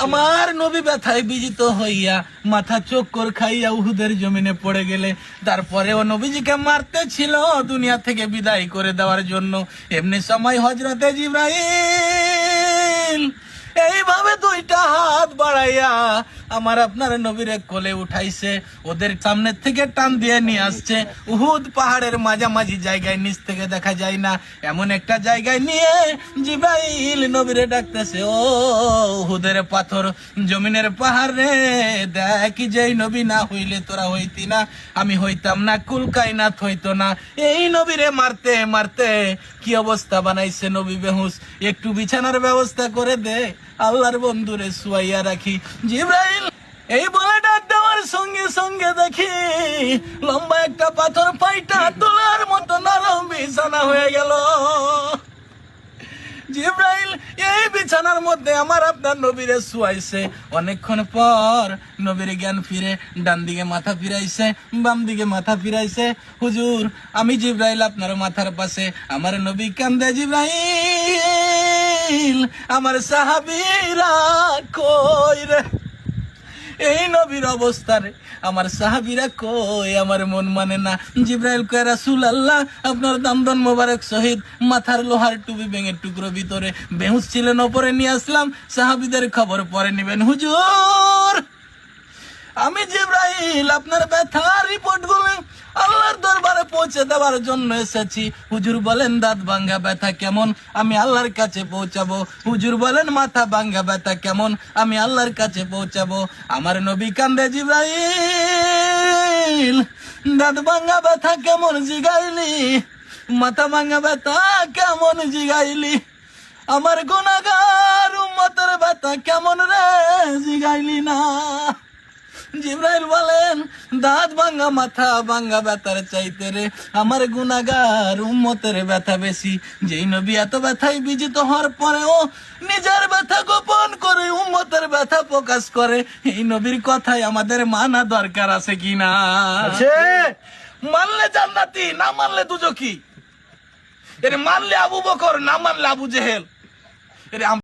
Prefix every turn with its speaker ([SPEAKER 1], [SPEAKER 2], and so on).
[SPEAKER 1] আমার নবী ব্যথায় বিজিত হইয়া মাথা চক্কর খাইয়া উহুদের জমিনে পড়ে গেলে তারপরেও নবীজিকে মারতে ছিল দুনিয়া থেকে বিদায় করে দেওয়ার জন্য। এমনি সময় হযরতে জিবরাইল এইভাবে দুইটা হাত বাড়াইয়া আমার আপনার নবীরে কোলে উঠাইছে, ওদের সামনে থেকে টান দিয়ে নিয়ে আসছে উহুদ পাহাড়ের মাঝামাঝি জায়গায়, নিচ থেকে দেখা যায় না এমন একটা জায়গায় নিয়ে জিবরাইল নবীরে ডাকতেছে, ও উহুদের পাথর জমিনের পাহাড় রে, দেখি যেই নবী না হইলে তোরা হইতি না, আমি হইতাম না, কুল কায়নাত হইতো না। এই নবীরে মারতে মারতে কি অবস্থা বানাইছে নবী বেহুশ, একটু বিছানার ব্যবস্থা করে দে, আল্লাহর বন্ধুরে শুয়াইয়া রাখি। জিবরাইল এই বলে ডাক দেওয়ার সঙ্গে সঙ্গে দেখি লম্বা একটা পাথর পাইটা তোলার মতো নরম বিছানা হয়ে গেল। জিবরাইল এই বিছানার মধ্যে আমার আপনার নবীরে শুয়াইছে। অনেকক্ষণ পর নবীর জ্ঞান ফিরে, ডান দিকে মাথা ফিরাইছে, বাম দিকে মাথা ফিরাইছে। হুজুর আমি জিবরাইল আপনার মাথার পাশে। আমার নবী কান্দে, জিবরাইল আমার সাহাবীরা কই রে, এই নবীর অবস্থারে আমার সাহাবীরা কই, আমার মন মানে না। জিবরাইল কয়, রাসূলুল্লাহ আপনার দামদন মোবারক শহীদ, মাথার লোহার টুপি ভেঙে টুকরো ভিতরে বেহুশ ছিলেন, ওপরে নিয়ে আসলাম, সাহাবীদের খবর পরে নেবেন। হুজুর আমি জিবরাইল আপনার ব্যথার রিপোর্ট গুলো আল্লাহর দরবারে পৌঁছে দেওয়ার জন্য এসেছি। হুজুর বলেন দাঁত ভাঙ্গা ব্যথা কেমন, আমি আল্লাহর কাছে পৌঁছাবো। হুজুর বলেন মাথা ভাঙ্গা ব্যথা কেমন, আমি আল্লাহর কাছে পৌঁছাবো। আমার নবী কান্দে, জিবরাইল দাঁত ভাঙ্গা ব্যথা কেমন জিগাইলি, মাথা ভাঙ্গা ব্যথা কেমন জিগাইলি, আমার গুনাহগার উম্মতের ব্যথা কেমন রে জিগাইলি না। জিবরাইল বলেন দাঁত ভাঙ্গা মাথা ভাঙ্গা ব্যথার চাইতে রে আমার গুনাহগার উম্মতের ব্যথা বেশি। যেই নবী এত ব্যথায় বিজিত হওয়ার পরেও নিজের ব্যথা গোপন করে উম্মতের ব্যথা প্রকাশ করে, এই নবীর কথাই আমাদের মানা দরকার আছে কিনা?
[SPEAKER 2] আছে।
[SPEAKER 1] মানলে জান্নাতি, না মানলে দুজকি। এর মানলে আবু বকর, না মানলে আবু জেহেল। এর